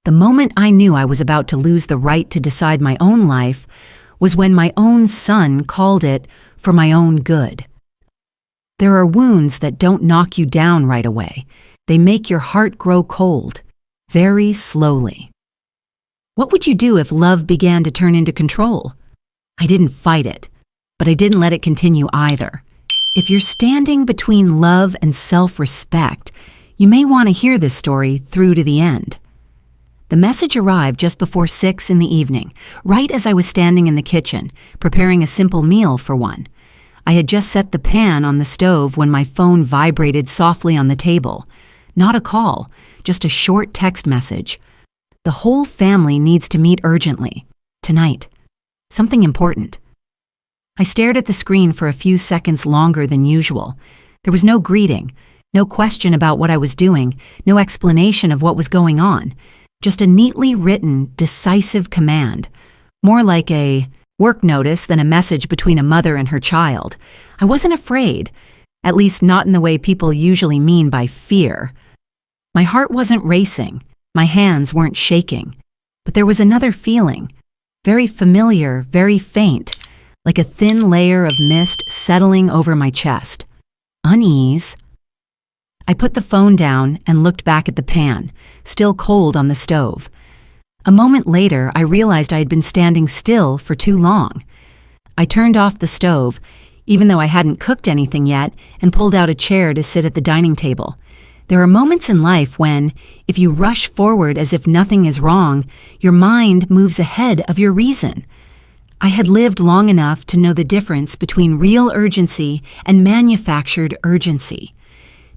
The moment I knew I was about to lose the right to decide my own life was when my own son called it for my own good. There are wounds that don't knock you down right away. They make your heart grow cold, very slowly. What would you do if love began to turn into control? I didn't fight it, but I didn't let it continue either. If you're standing between love and self-respect, you may want to hear this story through to the end. The message arrived just before 6 in the evening, right as I was standing in the kitchen, preparing a simple meal for one. I had just set the pan on the stove when my phone vibrated softly on the table. Not a call, just a short text message. The whole family needs to meet urgently. Tonight. Something important. I stared at the screen for a few seconds longer than usual. There was no greeting, no question about what I was doing, no explanation of what was going on. Just a neatly written, decisive command. More like a work notice than a message between a mother and her child. I wasn't afraid, at least not in the way people usually mean by fear. My heart wasn't racing, my hands weren't shaking, but there was another feeling, very familiar, very faint, like a thin layer of mist settling over my chest. Unease. I put the phone down and looked back at the pan, still cold on the stove. A moment later, I realized I had been standing still for too long. I turned off the stove, even though I hadn't cooked anything yet, and pulled out a chair to sit at the dining table. There are moments in life when, if you rush forward as if nothing is wrong, your mind moves ahead of your reason. I had lived long enough to know the difference between real urgency and manufactured urgency.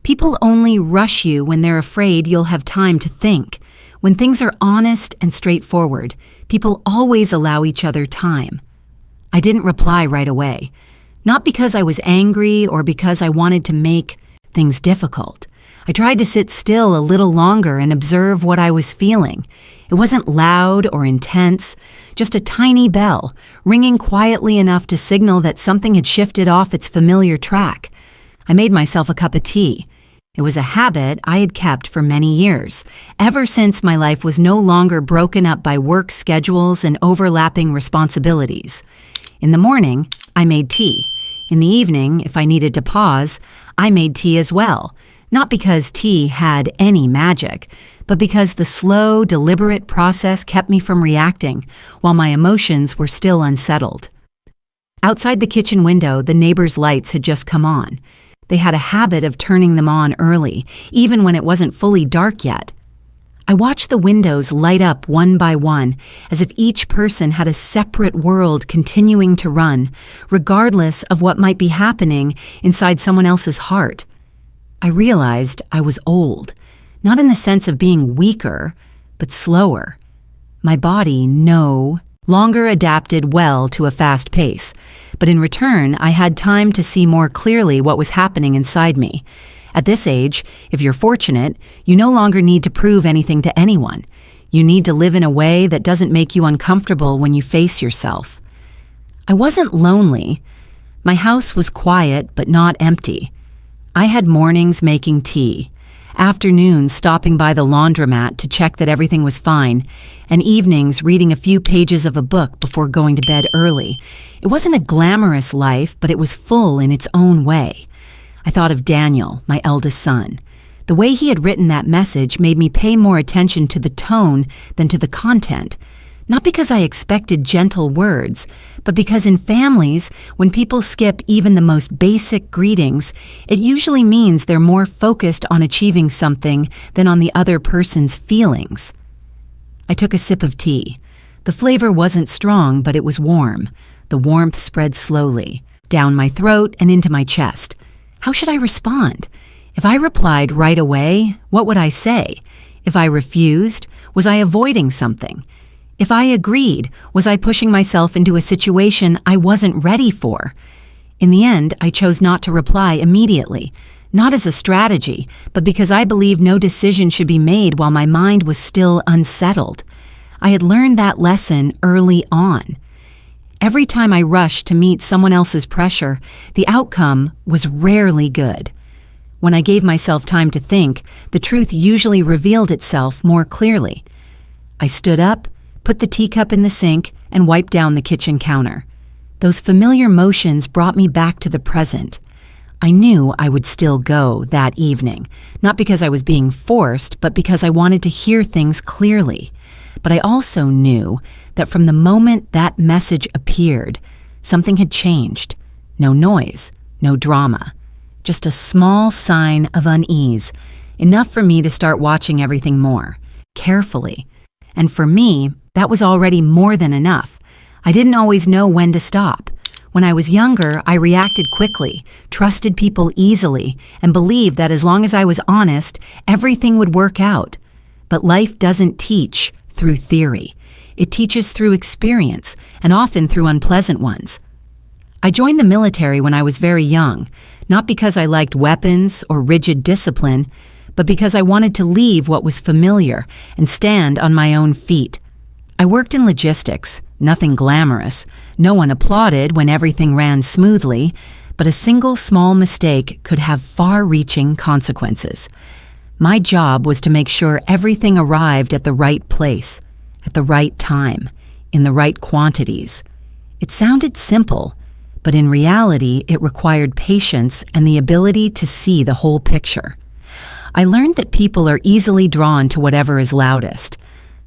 People only rush you when they're afraid you'll have time to think. When things are honest and straightforward, people always allow each other time. I didn't reply right away, not because I was angry or because I wanted to make things difficult. I tried to sit still a little longer and observe what I was feeling. It wasn't loud or intense, just a tiny bell, ringing quietly enough to signal that something had shifted off its familiar track. I made myself a cup of tea. It was a habit I had kept for many years, ever since my life was no longer broken up by work schedules and overlapping responsibilities. In the morning, I made tea. In the evening, if I needed to pause, I made tea as well. Not because tea had any magic, but because the slow, deliberate process kept me from reacting while my emotions were still unsettled. Outside the kitchen window, the neighbors' lights had just come on. They had a habit of turning them on early, even when it wasn't fully dark yet. I watched the windows light up one by one, as if each person had a separate world continuing to run, regardless of what might be happening inside someone else's heart. I realized I was old, not in the sense of being weaker, but slower. My body, no longer adapted well to a fast pace, but in return, I had time to see more clearly what was happening inside me. At this age, if you're fortunate, you no longer need to prove anything to anyone. You need to live in a way that doesn't make you uncomfortable when you face yourself. I wasn't lonely. My house was quiet but not empty. I had mornings making tea, afternoons stopping by the laundromat to check that everything was fine, and evenings reading a few pages of a book before going to bed early. It wasn't a glamorous life, but it was full in its own way. I thought of Daniel, my eldest son. The way he had written that message made me pay more attention to the tone than to the content. Not because I expected gentle words, but because in families, when people skip even the most basic greetings, it usually means they're more focused on achieving something than on the other person's feelings. I took a sip of tea. The flavor wasn't strong, but it was warm. The warmth spread slowly, down my throat and into my chest. How should I respond? If I replied right away, what would I say? If I refused, was I avoiding something? If I agreed, was I pushing myself into a situation I wasn't ready for? In the end, I chose not to reply immediately, not as a strategy, but because I believed no decision should be made while my mind was still unsettled. I had learned that lesson early on. Every time I rushed to meet someone else's pressure, the outcome was rarely good. When I gave myself time to think, the truth usually revealed itself more clearly. I stood up, put the teacup in the sink, and wiped down the kitchen counter. Those familiar motions brought me back to the present. I knew I would still go that evening, not because I was being forced, but because I wanted to hear things clearly. But I also knew that from the moment that message appeared, something had changed. No noise, no drama, just a small sign of unease, enough for me to start watching everything more, carefully. And for me, that was already more than enough. I didn't always know when to stop. When I was younger, I reacted quickly, trusted people easily, and believed that as long as I was honest, everything would work out. But life doesn't teach through theory. It teaches through experience, and often through unpleasant ones. I joined the military when I was very young, not because I liked weapons or rigid discipline, but because I wanted to leave what was familiar and stand on my own feet. I worked in logistics, nothing glamorous. No one applauded when everything ran smoothly, but a single small mistake could have far-reaching consequences. My job was to make sure everything arrived at the right place, at the right time, in the right quantities. It sounded simple, but in reality, it required patience and the ability to see the whole picture. I learned that people are easily drawn to whatever is loudest.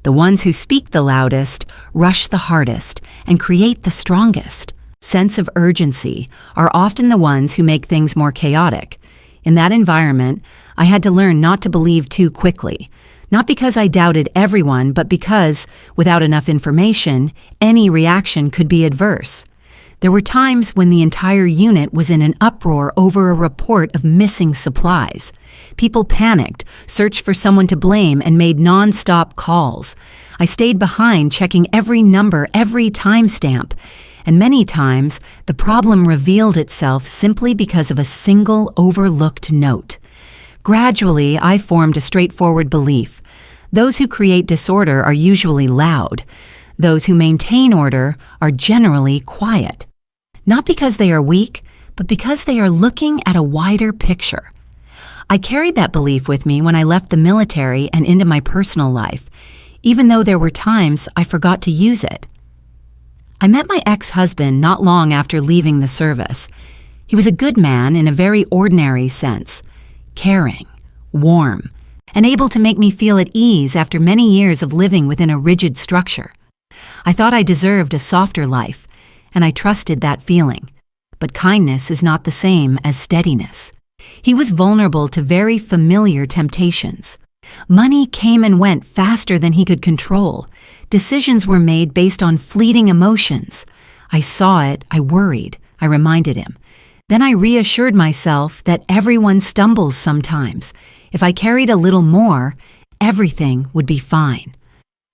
The ones who speak the loudest, rush the hardest, and create the strongest sense of urgency are often the ones who make things more chaotic. In that environment, I had to learn not to believe too quickly, not because I doubted everyone, but because, without enough information, any reaction could be adverse. There were times when the entire unit was in an uproar over a report of missing supplies. People panicked, searched for someone to blame, and made non-stop calls. I stayed behind, checking every number, every timestamp. And many times, the problem revealed itself simply because of a single overlooked note. Gradually, I formed a straightforward belief. Those who create disorder are usually loud. Those who maintain order are generally quiet. Not because they are weak, but because they are looking at a wider picture. I carried that belief with me when I left the military and into my personal life, even though there were times I forgot to use it. I met my ex-husband not long after leaving the service. He was a good man in a very ordinary sense, caring, warm, and able to make me feel at ease after many years of living within a rigid structure. I thought I deserved a softer life, and I trusted that feeling. But kindness is not the same as steadiness. He was vulnerable to very familiar temptations. Money came and went faster than he could control. Decisions were made based on fleeting emotions. I saw it, I worried, I reminded him. Then I reassured myself that everyone stumbles sometimes. If I carried a little more, everything would be fine.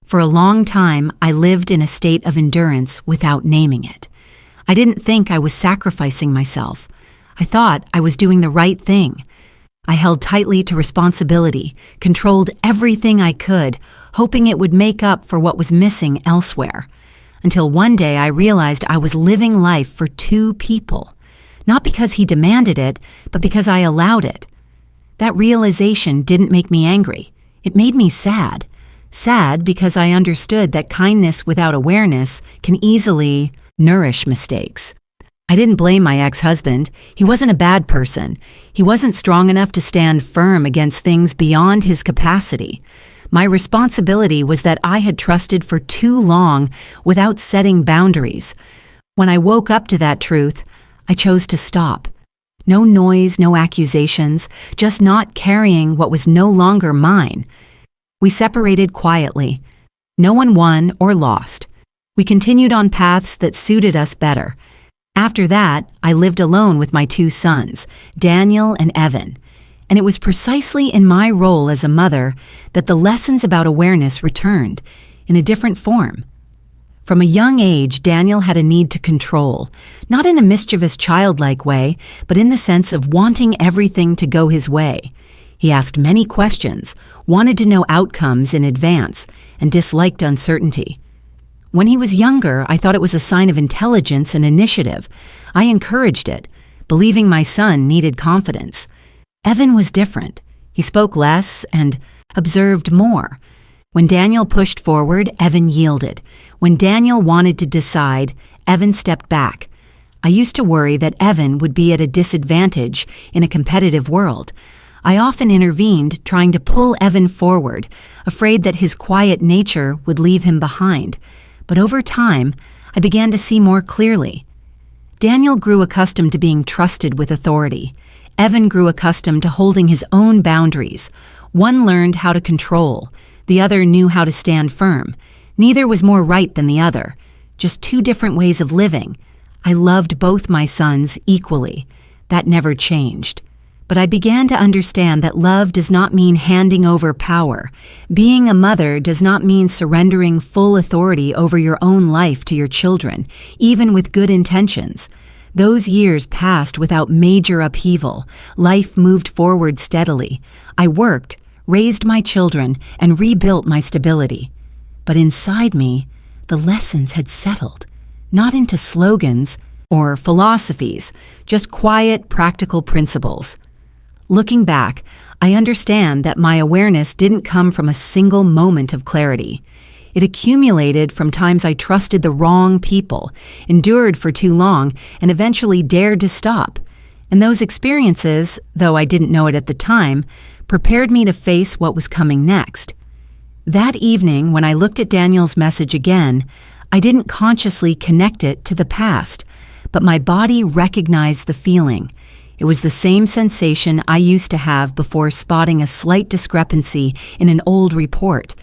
For a long time, I lived in a state of endurance without naming it. I didn't think I was sacrificing myself. I thought I was doing the right thing. I held tightly to responsibility, controlled everything I could, hoping it would make up for what was missing elsewhere. Until one day I realized I was living life for two people. Not because he demanded it, but because I allowed it. That realization didn't make me angry. It made me sad. Sad because I understood that kindness without awareness can easily nourish mistakes. I didn't blame my ex-husband. He wasn't a bad person. He wasn't strong enough to stand firm against things beyond his capacity. My responsibility was that I had trusted for too long without setting boundaries. When I woke up to that truth, I chose to stop. No noise, no accusations, just not carrying what was no longer mine. We separated quietly. No one won or lost. We continued on paths that suited us better. After that, I lived alone with my two sons, Daniel and Evan. And it was precisely in my role as a mother that the lessons about awareness returned, in a different form. From a young age, Daniel had a need to control, not in a mischievous childlike way, but in the sense of wanting everything to go his way. He asked many questions, wanted to know outcomes in advance, and disliked uncertainty. When he was younger, I thought it was a sign of intelligence and initiative. I encouraged it, believing my son needed confidence. Evan was different. He spoke less and observed more. When Daniel pushed forward, Evan yielded. When Daniel wanted to decide, Evan stepped back. I used to worry that Evan would be at a disadvantage in a competitive world. I often intervened, trying to pull Evan forward, afraid that his quiet nature would leave him behind. But over time, I began to see more clearly. Daniel grew accustomed to being trusted with authority. Evan grew accustomed to holding his own boundaries. One learned how to control. The other knew how to stand firm. Neither was more right than the other. Just two different ways of living. I loved both my sons equally. That never changed. But I began to understand that love does not mean handing over power. Being a mother does not mean surrendering full authority over your own life to your children, even with good intentions. Those years passed without major upheaval. Life moved forward steadily. I worked, raised my children, and rebuilt my stability. But inside me, the lessons had settled, not into slogans or philosophies, just quiet, practical principles. Looking back, I understand that my awareness didn't come from a single moment of clarity. It accumulated from times I trusted the wrong people, endured for too long, and eventually dared to stop. And those experiences, though I didn't know it at the time, prepared me to face what was coming next. That evening, when I looked at Daniel's message again, I didn't consciously connect it to the past, but my body recognized the feeling. It was the same sensation I used to have before spotting a slight discrepancy in an old report.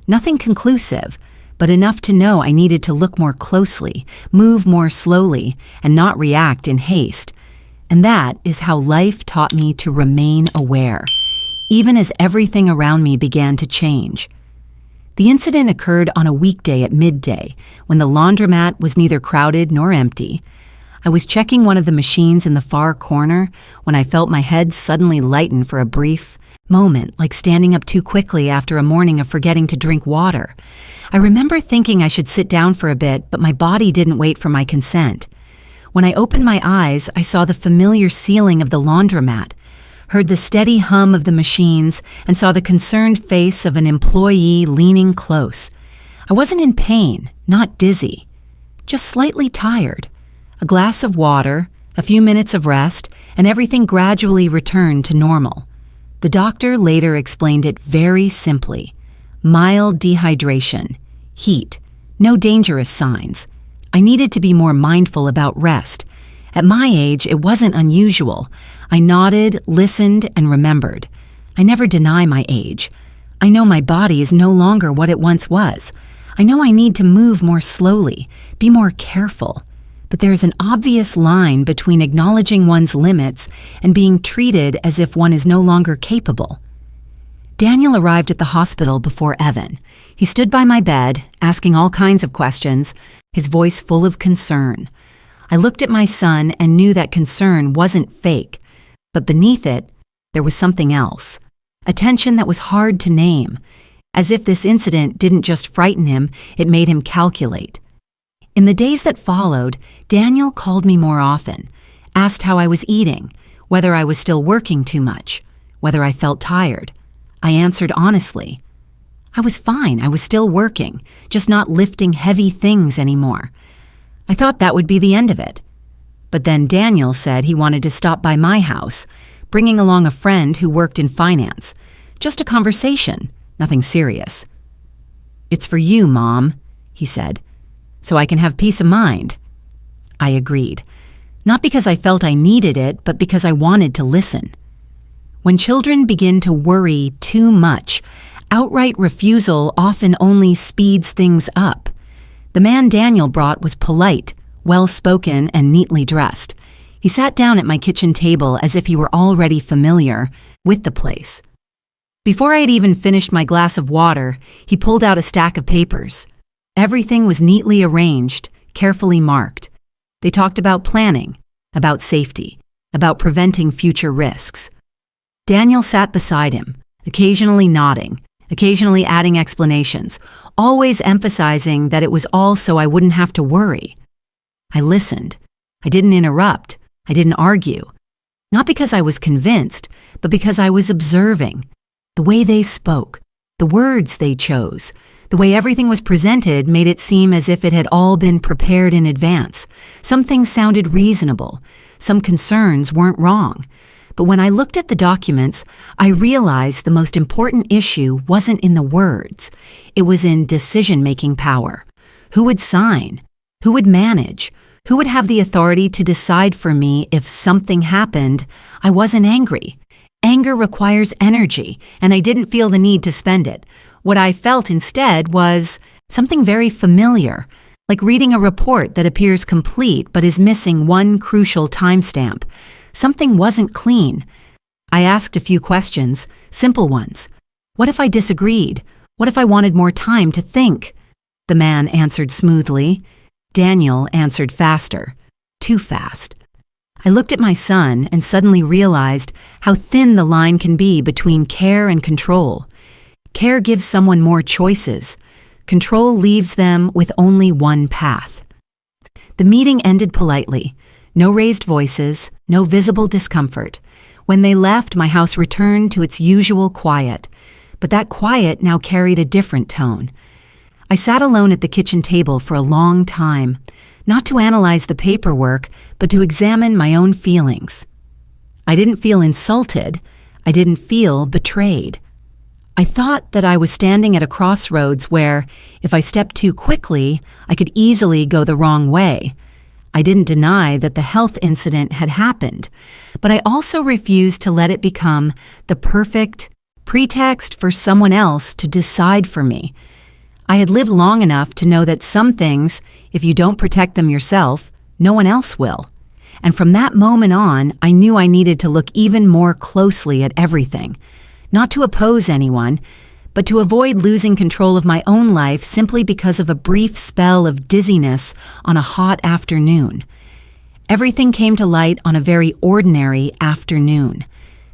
Nothing conclusive, but enough to know I needed to look more closely, move more slowly, and not react in haste. And that is how life taught me to remain aware, even as everything around me began to change. The incident occurred on a weekday at midday, when the laundromat was neither crowded nor empty. I was checking one of the machines in the far corner when I felt my head suddenly lighten for a brief moment, like standing up too quickly after a morning of forgetting to drink water. I remember thinking I should sit down for a bit, but my body didn't wait for my consent. When I opened my eyes, I saw the familiar ceiling of the laundromat, heard the steady hum of the machines, and saw the concerned face of an employee leaning close. I wasn't in pain, not dizzy, just slightly tired. A glass of water, a few minutes of rest, and everything gradually returned to normal. The doctor later explained it very simply. Mild dehydration, heat, no dangerous signs. I needed to be more mindful about rest. At my age, it wasn't unusual. I nodded, listened, and remembered. I never deny my age. I know my body is no longer what it once was. I know I need to move more slowly, be more careful. But there's an obvious line between acknowledging one's limits and being treated as if one is no longer capable. Daniel arrived at the hospital before Evan. He stood by my bed, asking all kinds of questions, his voice full of concern. I looked at my son and knew that concern wasn't fake, but beneath it, there was something else. A tension that was hard to name. As if this incident didn't just frighten him, it made him calculate. In the days that followed, Daniel called me more often, asked how I was eating, whether I was still working too much, whether I felt tired. I answered honestly. I was fine, I was still working, just not lifting heavy things anymore. I thought that would be the end of it. But then Daniel said he wanted to stop by my house, bringing along a friend who worked in finance. Just a conversation, nothing serious. "It's for you, Mom," he said, "so I can have peace of mind." I agreed, not because I felt I needed it, but because I wanted to listen. When children begin to worry too much, outright refusal often only speeds things up. The man Daniel brought was polite, well-spoken, and neatly dressed. He sat down at my kitchen table as if he were already familiar with the place. Before I had even finished my glass of water, he pulled out a stack of papers. Everything was neatly arranged, carefully marked. They talked about planning, about safety, about preventing future risks. Daniel sat beside him, occasionally nodding, occasionally adding explanations, always emphasizing that it was all so I wouldn't have to worry. I listened. I didn't interrupt. I didn't argue. Not because I was convinced, but because I was observing. The way they spoke, The words they chose, the way everything was presented made it seem as if it had all been prepared in advance. Some things sounded reasonable. Some concerns weren't wrong. But when I looked at the documents, I realized the most important issue wasn't in the words. It was in decision-making power. Who would sign? Who would manage? Who would have the authority to decide for me if something happened? I wasn't angry. Anger requires energy, and I didn't feel the need to spend it. What I felt instead was something very familiar, like reading a report that appears complete but is missing one crucial timestamp. Something wasn't clean. I asked a few questions, simple ones. What if I disagreed? What if I wanted more time to think? The man answered smoothly. Daniel answered faster. Too fast. I looked at my son and suddenly realized how thin the line can be between care and control. Care gives someone more choices. Control leaves them with only one path. The meeting ended politely. No raised voices, no visible discomfort. When they left, my house returned to its usual quiet. But that quiet now carried a different tone. I sat alone at the kitchen table for a long time, not to analyze the paperwork, but to examine my own feelings. I didn't feel insulted. I didn't feel betrayed. I thought that I was standing at a crossroads where, if I stepped too quickly, I could easily go the wrong way. I didn't deny that the health incident had happened, but I also refused to let it become the perfect pretext for someone else to decide for me. I had lived long enough to know that some things, if you don't protect them yourself, no one else will. And from that moment on, I knew I needed to look even more closely at everything. Not to oppose anyone, but to avoid losing control of my own life simply because of a brief spell of dizziness on a hot afternoon. Everything came to light on a very ordinary afternoon.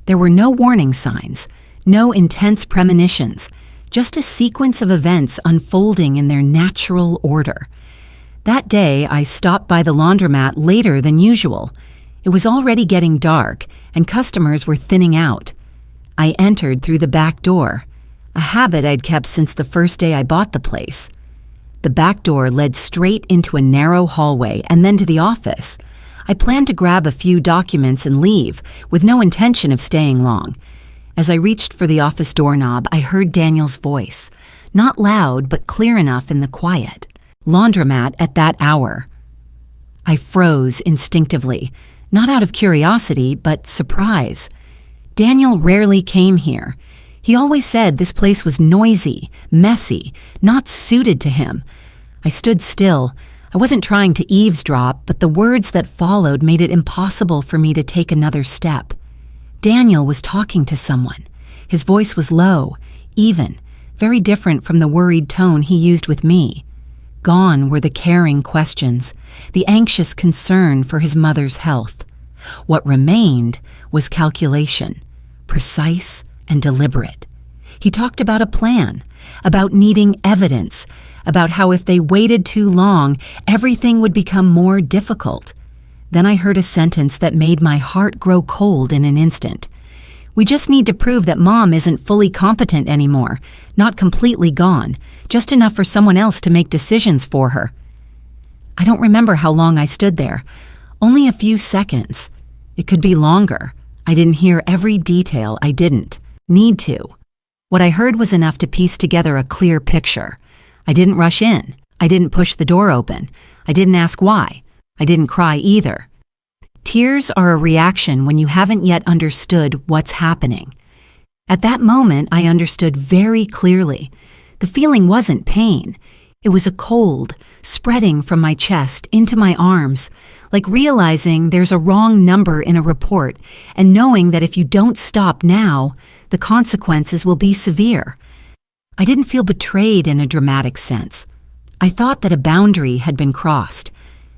There were no warning signs, no intense premonitions, just a sequence of events unfolding in their natural order. That day, I stopped by the laundromat later than usual. It was already getting dark, and customers were thinning out. I entered through the back door, a habit I'd kept since the first day I bought the place. The back door led straight into a narrow hallway and then to the office. I planned to grab a few documents and leave, with no intention of staying long. As I reached for the office doorknob, I heard Daniel's voice, not loud but clear enough in the quiet. Laundromat at that hour. I froze instinctively, not out of curiosity, but surprise. Daniel rarely came here. He always said this place was noisy, messy, not suited to him. I stood still. I wasn't trying to eavesdrop, but the words that followed made it impossible for me to take another step. Daniel was talking to someone. His voice was low, even, very different from the worried tone he used with me. Gone were the caring questions, the anxious concern for his mother's health. What remained was calculation, precise and deliberate. He talked about a plan, about needing evidence, about how if they waited too long, everything would become more difficult. Then I heard a sentence that made my heart grow cold in an instant. We just need to prove that Mom isn't fully competent anymore, not completely gone, just enough for someone else to make decisions for her. I don't remember how long I stood there. Only a few seconds. It could be longer. I didn't hear every detail. I didn't need to. What I heard was enough to piece together a clear picture. I didn't rush in. I didn't push the door open. I didn't ask why. I didn't cry either. Tears are a reaction when you haven't yet understood what's happening. At that moment, I understood very clearly. The feeling wasn't pain. It was a cold, spreading from my chest into my arms, like realizing there's a wrong number in a report and knowing that if you don't stop now, the consequences will be severe. I didn't feel betrayed in a dramatic sense. I thought that a boundary had been crossed.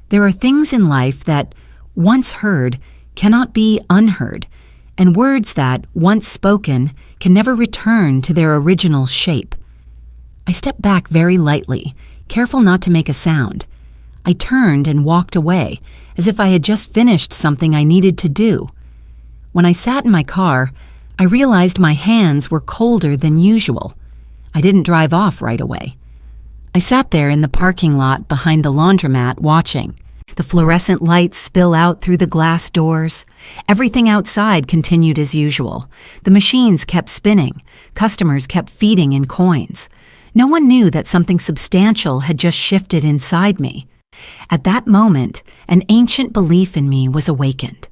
There are things in life that, once heard, cannot be unheard, and words that, once spoken, can never return to their original shape. I stepped back very lightly, careful not to make a sound. I turned and walked away, as if I had just finished something I needed to do. When I sat in my car, I realized my hands were colder than usual. I didn't drive off right away. I sat there in the parking lot behind the laundromat watching. The fluorescent lights spill out through the glass doors. Everything outside continued as usual. The machines kept spinning. Customers kept feeding in coins. No one knew that something substantial had just shifted inside me. At that moment, an ancient belief in me was awakened.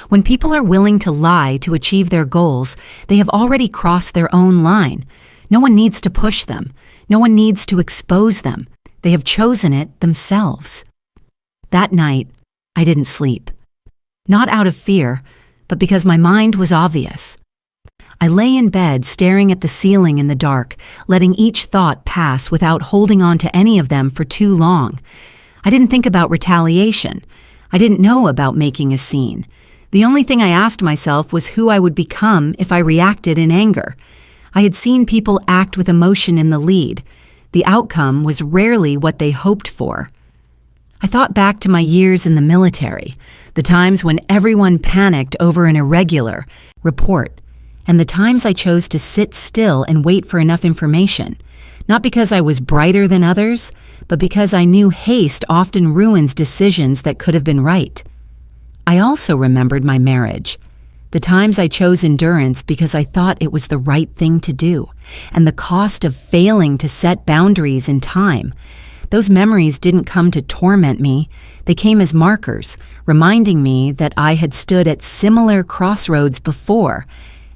When people are willing to lie to achieve their goals, they have already crossed their own line. No one needs to push them. No one needs to expose them. They have chosen it themselves. That night, I didn't sleep. Not out of fear, but because my mind was obvious. I lay in bed staring at the ceiling in the dark, letting each thought pass without holding on to any of them for too long. I didn't think about retaliation. I didn't know about making a scene. The only thing I asked myself was who I would become if I reacted in anger. I had seen people act with emotion in the lead. The outcome was rarely what they hoped for. I thought back to my years in the military, the times when everyone panicked over an irregular report, and the times I chose to sit still and wait for enough information, not because I was brighter than others, but because I knew haste often ruins decisions that could have been right. I also remembered my marriage, the times I chose endurance because I thought it was the right thing to do, and the cost of failing to set boundaries in time. Those memories didn't come to torment me. They came as markers, reminding me that I had stood at similar crossroads before.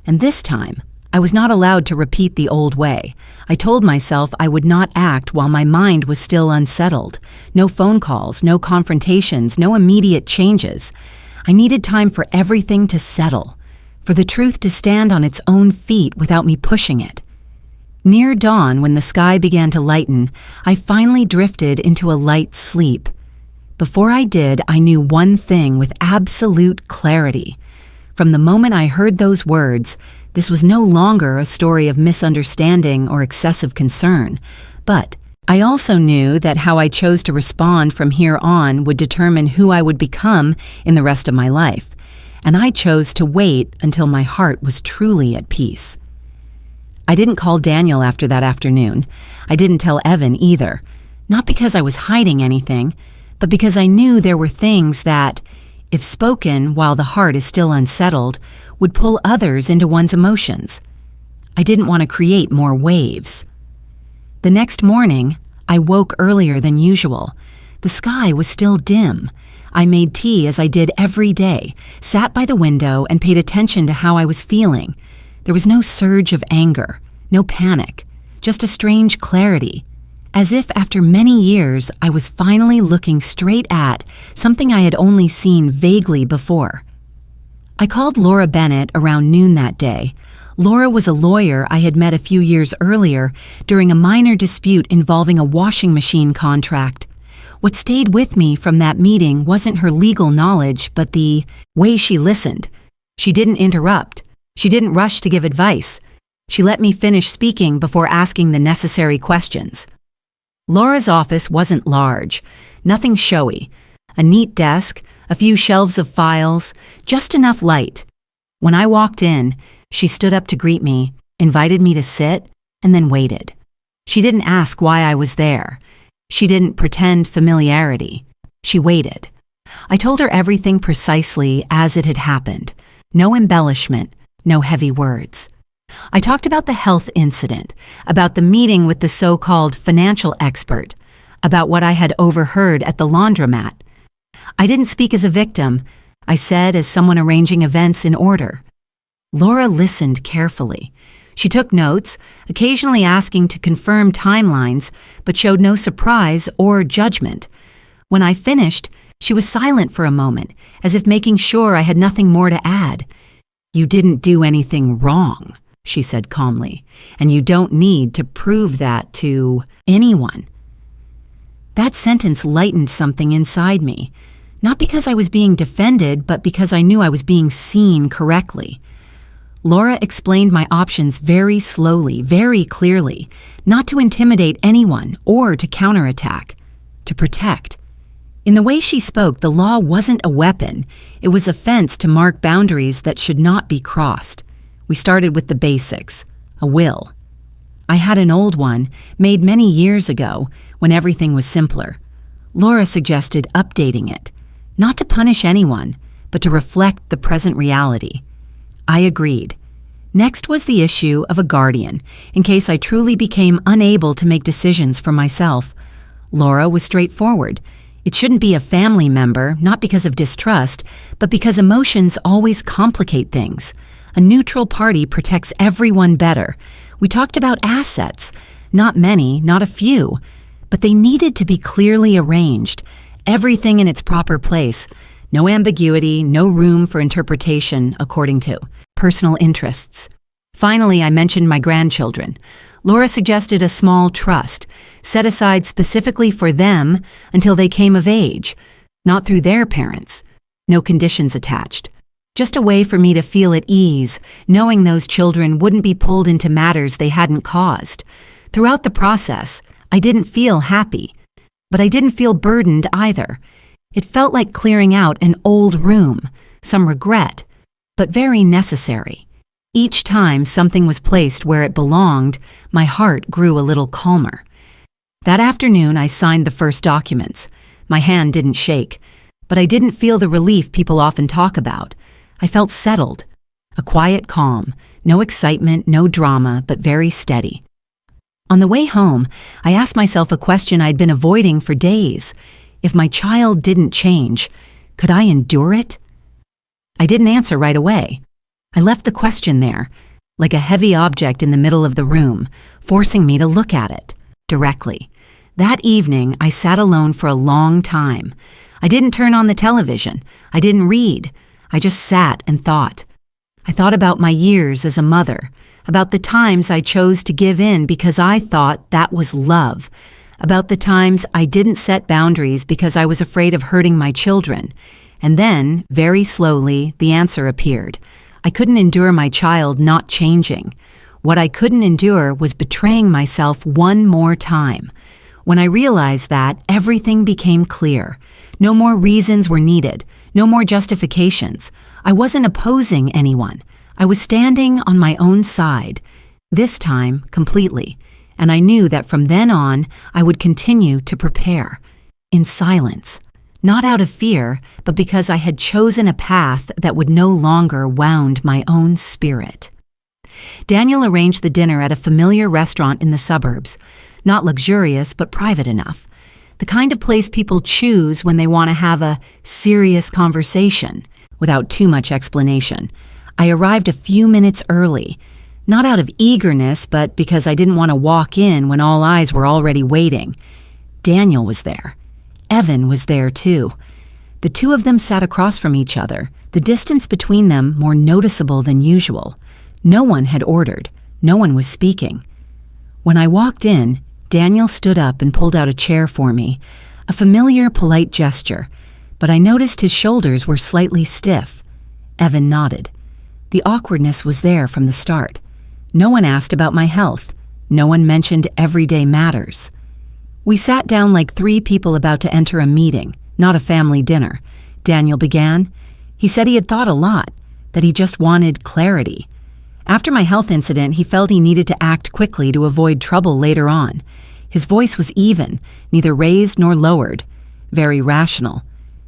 And this time, I was not allowed to repeat the old way. I told myself I would not act while my mind was still unsettled. No phone calls, no confrontations, no immediate changes. I needed time for everything to settle, for the truth to stand on its own feet without me pushing it. Near dawn, when the sky began to lighten, I finally drifted into a light sleep. Before I did, I knew one thing with absolute clarity. From the moment I heard those words, this was no longer a story of misunderstanding or excessive concern. But I also knew that how I chose to respond from here on would determine who I would become in the rest of my life. And I chose to wait until my heart was truly at peace. I didn't call Daniel after that afternoon. I didn't tell Evan either. Not because I was hiding anything, but because I knew there were things that, if spoken while the heart is still unsettled, would pull others into one's emotions. I didn't want to create more waves. The next morning, I woke earlier than usual. The sky was still dim. I made tea as I did every day, sat by the window and paid attention to how I was feeling. There was no surge of anger, no panic, just a strange clarity, as if after many years I was finally looking straight at something I had only seen vaguely before. I called Laura Bennett around noon that day. Laura was a lawyer I had met a few years earlier during a minor dispute involving a washing machine contract. What stayed with me from that meeting wasn't her legal knowledge, but the way she listened. She didn't interrupt. She didn't rush to give advice. She let me finish speaking before asking the necessary questions. Laura's office wasn't large, nothing showy. A neat desk, a few shelves of files, just enough light. When I walked in, she stood up to greet me, invited me to sit, and then waited. She didn't ask why I was there. She didn't pretend familiarity. She waited. I told her everything precisely as it had happened. No embellishment. No heavy words. I talked about the health incident, about the meeting with the so-called financial expert, about what I had overheard at the laundromat. I didn't speak as a victim. I said as someone arranging events in order. Laura listened carefully. She took notes, occasionally asking to confirm timelines, but showed no surprise or judgment. When I finished, she was silent for a moment, as if making sure I had nothing more to add. "You didn't do anything wrong," she said calmly, "and you don't need to prove that to anyone." That sentence lightened something inside me, not because I was being defended, but because I knew I was being seen correctly. Laura explained my options very slowly, very clearly, not to intimidate anyone or to counterattack, to protect. In the way she spoke, the law wasn't a weapon. It was a fence to mark boundaries that should not be crossed. We started with the basics, a will. I had an old one, made many years ago, when everything was simpler. Laura suggested updating it, not to punish anyone, but to reflect the present reality. I agreed. Next was the issue of a guardian, in case I truly became unable to make decisions for myself. Laura was straightforward. It shouldn't be a family member, not because of distrust, but because emotions always complicate things. A neutral party protects everyone better. We talked about assets. Not many, not a few. But they needed to be clearly arranged. Everything in its proper place. No ambiguity, no room for interpretation, according to personal interests. Finally, I mentioned my grandchildren. Laura suggested a small trust, set aside specifically for them until they came of age, not through their parents. No conditions attached. Just a way for me to feel at ease, knowing those children wouldn't be pulled into matters they hadn't caused. Throughout the process, I didn't feel happy, but I didn't feel burdened either. It felt like clearing out an old room, some regret, but very necessary. Each time something was placed where it belonged, my heart grew a little calmer. That afternoon, I signed the first documents. My hand didn't shake, but I didn't feel the relief people often talk about. I felt settled, a quiet calm, no excitement, no drama, but very steady. On the way home, I asked myself a question I'd been avoiding for days. If my child didn't change, could I endure it? I didn't answer right away. I left the question there, like a heavy object in the middle of the room, forcing me to look at it directly. That evening, I sat alone for a long time. I didn't turn on the television. I didn't read. I just sat and thought. I thought about my years as a mother, about the times I chose to give in because I thought that was love, about the times I didn't set boundaries because I was afraid of hurting my children. And then, very slowly, the answer appeared. I couldn't endure my child not changing. What I couldn't endure was betraying myself one more time. When I realized that, everything became clear. No more reasons were needed. No more justifications. I wasn't opposing anyone. I was standing on my own side, this time completely, and I knew that from then on I would continue to prepare, in silence, not out of fear, but because I had chosen a path that would no longer wound my own spirit. Daniel arranged the dinner at a familiar restaurant in the suburbs, not luxurious but private enough. The kind of place people choose when they want to have a serious conversation, without too much explanation. I arrived a few minutes early, not out of eagerness, but because I didn't want to walk in when all eyes were already waiting. Daniel was there. Evan was there too. The two of them sat across from each other, the distance between them more noticeable than usual. No one had ordered. No one was speaking. When I walked in, Daniel stood up and pulled out a chair for me, a familiar, polite gesture, but I noticed his shoulders were slightly stiff. Evan nodded. The awkwardness was there from the start. No one asked about my health. No one mentioned everyday matters. We sat down like three people about to enter a meeting, not a family dinner. Daniel began. He said he had thought a lot, that he just wanted clarity. After my health incident, he felt he needed to act quickly to avoid trouble later on. His voice was even, neither raised nor lowered, very rational.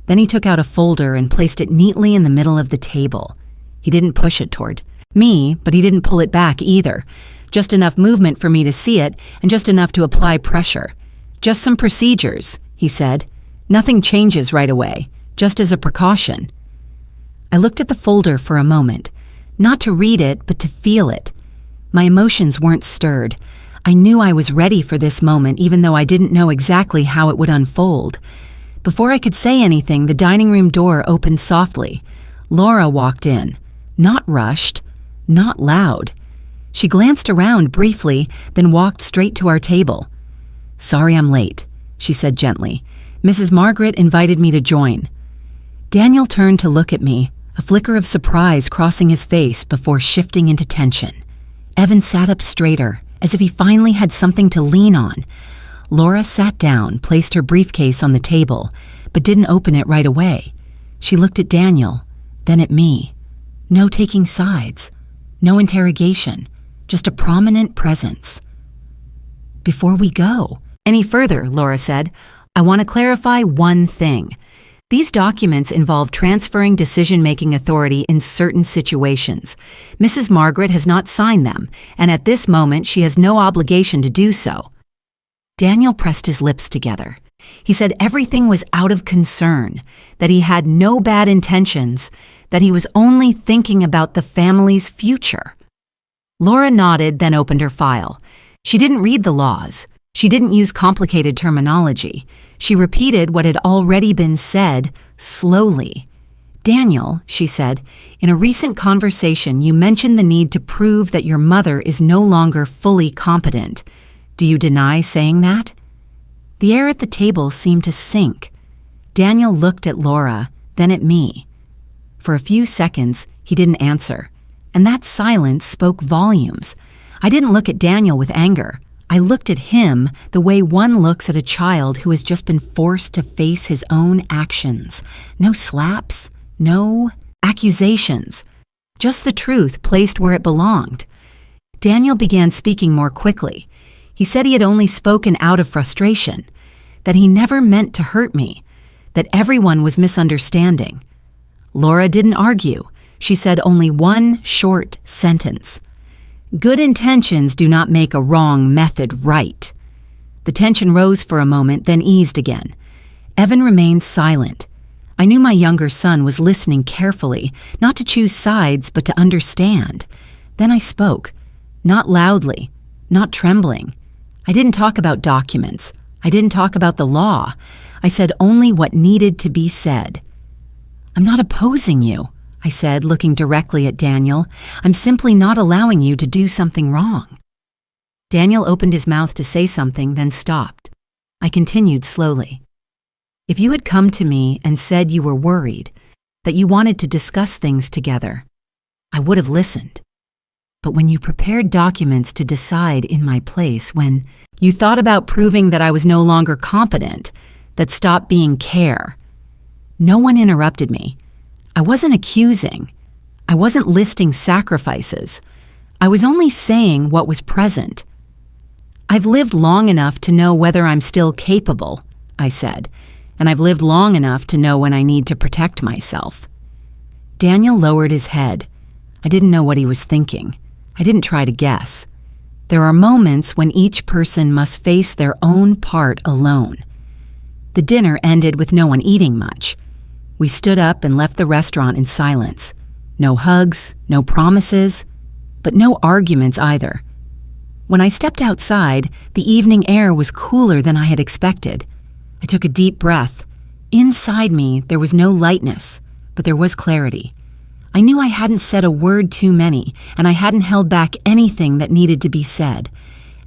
Then he took out a folder and placed it neatly in the middle of the table. He didn't push it toward me, but he didn't pull it back either. Just enough movement for me to see it, and just enough to apply pressure. Just some procedures, he said. Nothing changes right away, just as a precaution. I looked at the folder for a moment. Not to read it, but to feel it. My emotions weren't stirred. I knew I was ready for this moment, even though I didn't know exactly how it would unfold. Before I could say anything, the dining room door opened softly. Laura walked in. Not rushed, not loud. She glanced around briefly, then walked straight to our table. "Sorry I'm late," she said gently. "Mrs. Margaret invited me to join." Daniel turned to look at me, a flicker of surprise crossing his face before shifting into tension. Evan sat up straighter, as if he finally had something to lean on. Laura sat down, placed her briefcase on the table, but didn't open it right away. She looked at Daniel, then at me. No taking sides, no interrogation, just a prominent presence, Before we go any further, Laura said, I want to clarify one thing. These documents involve transferring decision-making authority in certain situations. Mrs. Margaret has not signed them, and at this moment she has no obligation to do so. Daniel pressed his lips together. He said everything was out of concern, that he had no bad intentions, that he was only thinking about the family's future. Laura nodded, then opened her file. She didn't read the laws. She didn't use complicated terminology. She repeated what had already been said, slowly. Daniel, she said, in a recent conversation you mentioned the need to prove that your mother is no longer fully competent. Do you deny saying that? The air at the table seemed to sink. Daniel looked at Laura, then at me. For a few seconds, he didn't answer, and that silence spoke volumes. I didn't look at Daniel with anger. I looked at him the way one looks at a child who has just been forced to face his own actions. No slaps, no accusations, just the truth placed where it belonged. Daniel began speaking more quickly. He said he had only spoken out of frustration, that he never meant to hurt me, that everyone was misunderstanding. Laura didn't argue. She said only one short sentence. Good intentions do not make a wrong method right. The tension rose for a moment, then eased again. Evan remained silent. I knew my younger son was listening carefully, not to choose sides, but to understand. Then I spoke, not loudly, not trembling. I didn't talk about documents. I didn't talk about the law. I said only what needed to be said. I'm not opposing you, I said, looking directly at Daniel. I'm simply not allowing you to do something wrong. Daniel opened his mouth to say something, then stopped. I continued slowly. If you had come to me and said you were worried, that you wanted to discuss things together, I would have listened. But when you prepared documents to decide in my place, when you thought about proving that I was no longer competent, that stopped being care, no one interrupted me. I wasn't accusing. I wasn't listing sacrifices. I was only saying what was present. I've lived long enough to know whether I'm still capable, I said, and I've lived long enough to know when I need to protect myself. Daniel lowered his head. I didn't know what he was thinking. I didn't try to guess. There are moments when each person must face their own part alone. The dinner ended with no one eating much. We stood up and left the restaurant in silence. No hugs, no promises, but no arguments either. When I stepped outside, the evening air was cooler than I had expected. I took a deep breath. Inside me, there was no lightness, but there was clarity. I knew I hadn't said a word too many, and I hadn't held back anything that needed to be said.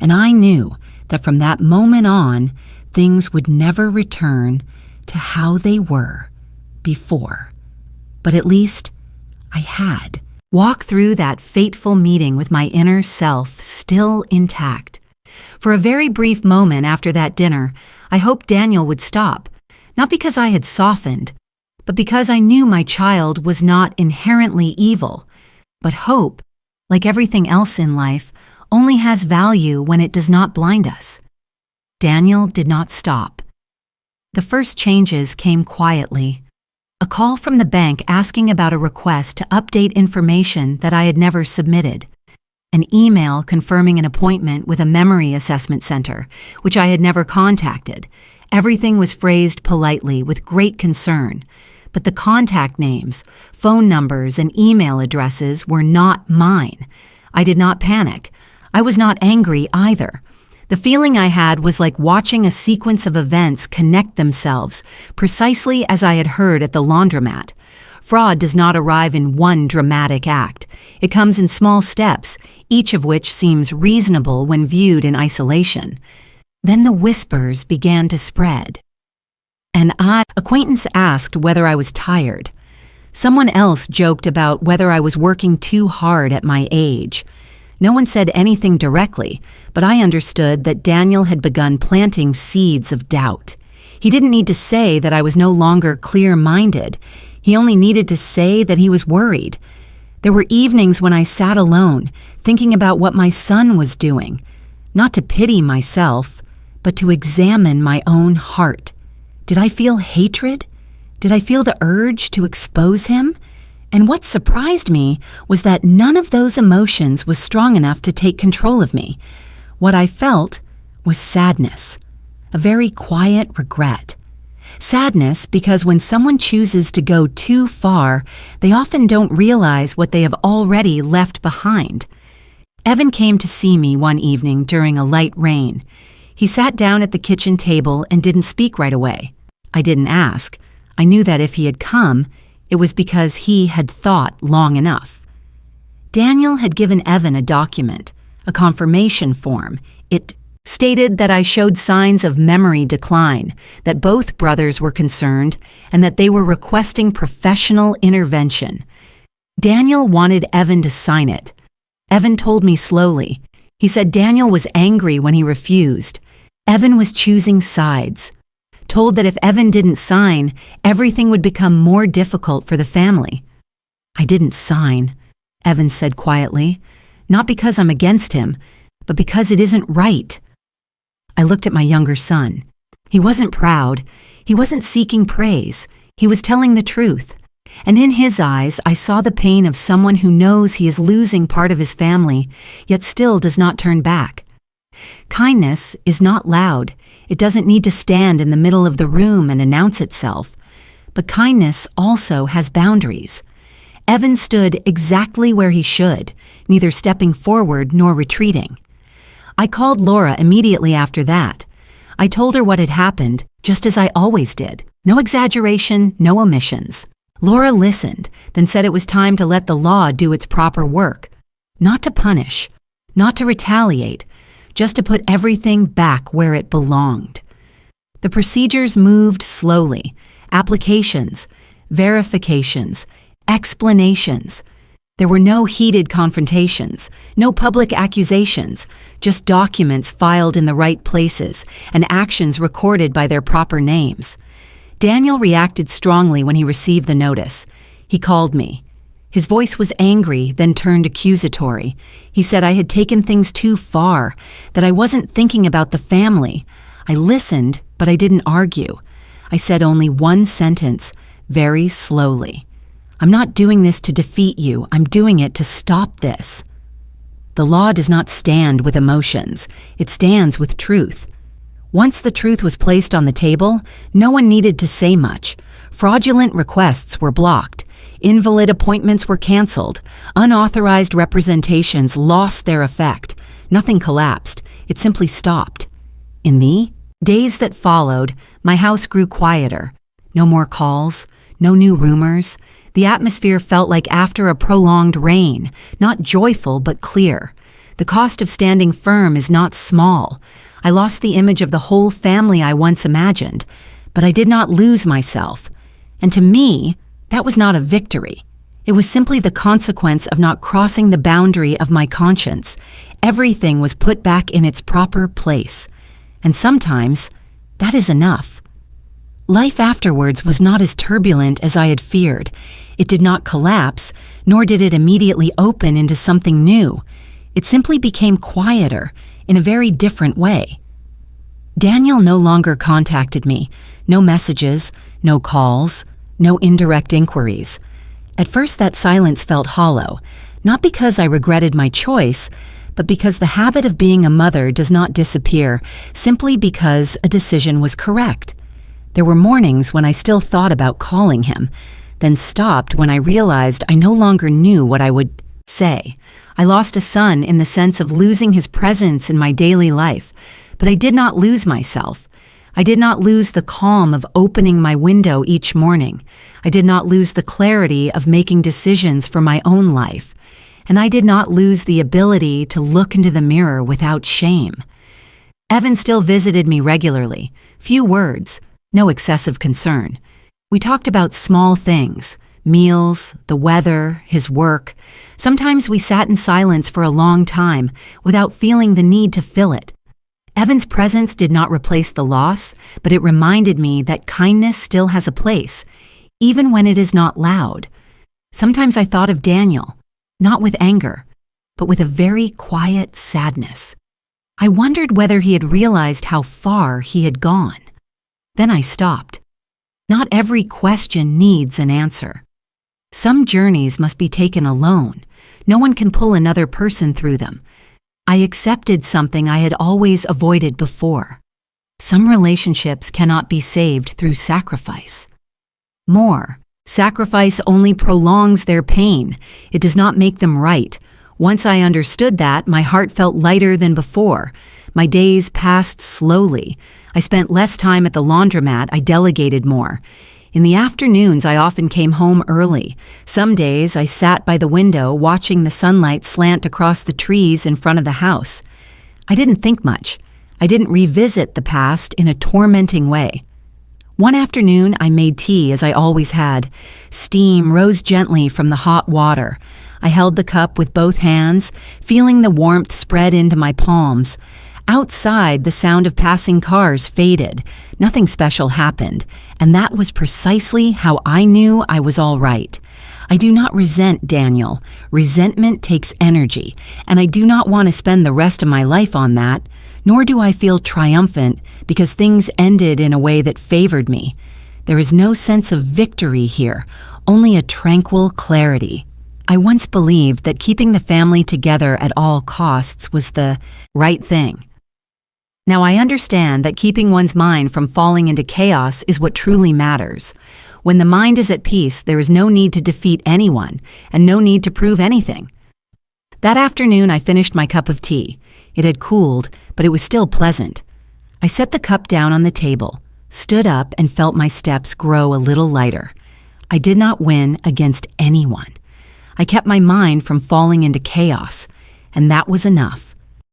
And I knew that from that moment on, things would never return to how they were before. But at least I had walked through that fateful meeting with my inner self still intact. For a very brief moment after that dinner, I hoped Daniel would stop, not because I had softened, but because I knew my child was not inherently evil. But hope, like everything else in life, only has value when it does not blind us. Daniel did not stop. The first changes came quietly. A call from the bank asking about a request to update information that I had never submitted. An email confirming an appointment with a memory assessment center, which I had never contacted. Everything was phrased politely with great concern. But the contact names, phone numbers, and email addresses were not mine. I did not panic. I was not angry either. The feeling I had was like watching a sequence of events connect themselves, precisely as I had heard at the laundromat. Fraud does not arrive in one dramatic act. It comes in small steps, each of which seems reasonable when viewed in isolation. Then the whispers began to spread. An acquaintance asked whether I was tired. Someone else joked about whether I was working too hard at my age. No one said anything directly, but I understood that Daniel had begun planting seeds of doubt. He didn't need to say that I was no longer clear-minded. He only needed to say that he was worried. There were evenings when I sat alone, thinking about what my son was doing. not to pity myself, but to examine my own heart. Did I feel hatred? Did I feel the urge to expose him? And what surprised me was that none of those emotions was strong enough to take control of me. What I felt was sadness, a very quiet regret. Sadness because when someone chooses to go too far, they often don't realize what they have already left behind. Evan came to see me one evening during a light rain. He sat down at the kitchen table and didn't speak right away. I didn't ask. I knew that if he had come, it was because he had thought long enough. Daniel had given Evan a document, a confirmation form. It stated that I showed signs of memory decline, that both brothers were concerned, and that they were requesting professional intervention. Daniel wanted Evan to sign it. Evan told me slowly. He said Daniel was angry when he refused. Evan was choosing sides. Told that if Evan didn't sign, everything would become more difficult for the family. I didn't sign, Evan said quietly, not because I'm against him, but because it isn't right. I looked at my younger son. He wasn't proud. He wasn't seeking praise. He was telling the truth. And in his eyes, I saw the pain of someone who knows he is losing part of his family, yet still does not turn back. Kindness is not loud. It doesn't need to stand in the middle of the room and announce itself. But kindness also has boundaries. Evan stood exactly where he should, neither stepping forward nor retreating. I called Laura immediately after that. I told her what had happened, just as I always did. No exaggeration, no omissions. Laura listened, then said it was time to let the law do its proper work. Not to punish, not to retaliate, just to put everything back where it belonged. The procedures moved slowly. Applications, verifications, explanations. There were no heated confrontations, no public accusations, just documents filed in the right places and actions recorded by their proper names. Daniel reacted strongly when he received the notice. He called me. His voice was angry, then turned accusatory. He said I had taken things too far, that I wasn't thinking about the family. I listened, but I didn't argue. I said only one sentence, very slowly. I'm not doing this to defeat you. I'm doing it to stop this. The law does not stand with emotions. It stands with truth. Once the truth was placed on the table, no one needed to say much. Fraudulent requests were blocked. Invalid appointments were canceled. Unauthorized representations lost their effect. Nothing collapsed. It simply stopped. In the days that followed, my house grew quieter. No more calls. No new rumors. The atmosphere felt like after a prolonged rain, not joyful but clear. The cost of standing firm is not small. I lost the image of the whole family I once imagined, but I did not lose myself. And to me, that was not a victory. It was simply the consequence of not crossing the boundary of my conscience. Everything was put back in its proper place. And sometimes, that is enough. Life afterwards was not as turbulent as I had feared. It did not collapse, nor did it immediately open into something new. It simply became quieter, in a very different way. Daniel no longer contacted me. No messages, no calls, no indirect inquiries. At first that silence felt hollow, not because I regretted my choice, but because the habit of being a mother does not disappear simply because a decision was correct. There were mornings when I still thought about calling him, then stopped when I realized I no longer knew what I would say. I lost a son in the sense of losing his presence in my daily life, but I did not lose myself. I did not lose the calm of opening my window each morning. I did not lose the clarity of making decisions for my own life. And I did not lose the ability to look into the mirror without shame. Evan still visited me regularly. Few words, no excessive concern. We talked about small things, meals, the weather, his work. Sometimes we sat in silence for a long time without feeling the need to fill it. Evan's presence did not replace the loss, but it reminded me that kindness still has a place, even when it is not loud. Sometimes I thought of Daniel, not with anger, but with a very quiet sadness. I wondered whether he had realized how far he had gone. Then I stopped. Not every question needs an answer. Some journeys must be taken alone. No one can pull another person through them. I accepted something I had always avoided before. Some relationships cannot be saved through sacrifice. More, sacrifice only prolongs their pain. It does not make them right. Once I understood that, my heart felt lighter than before. My days passed slowly. I spent less time at the laundromat. I delegated more. In the afternoons, I often came home early. Some days, I sat by the window watching the sunlight slant across the trees in front of the house. I didn't think much. I didn't revisit the past in a tormenting way. One afternoon, I made tea as I always had. Steam rose gently from the hot water. I held the cup with both hands, feeling the warmth spread into my palms. Outside, the sound of passing cars faded. Nothing special happened, and that was precisely how I knew I was all right. I do not resent Daniel. Resentment takes energy, and I do not want to spend the rest of my life on that, nor do I feel triumphant because things ended in a way that favored me. There is no sense of victory here, only a tranquil clarity. I once believed that keeping the family together at all costs was the right thing. Now I understand that keeping one's mind from falling into chaos is what truly matters. When the mind is at peace, there is no need to defeat anyone and no need to prove anything. That afternoon, I finished my cup of tea. It had cooled, but it was still pleasant. I set the cup down on the table, stood up, and felt my steps grow a little lighter. I did not win against anyone. I kept my mind from falling into chaos, and that was enough.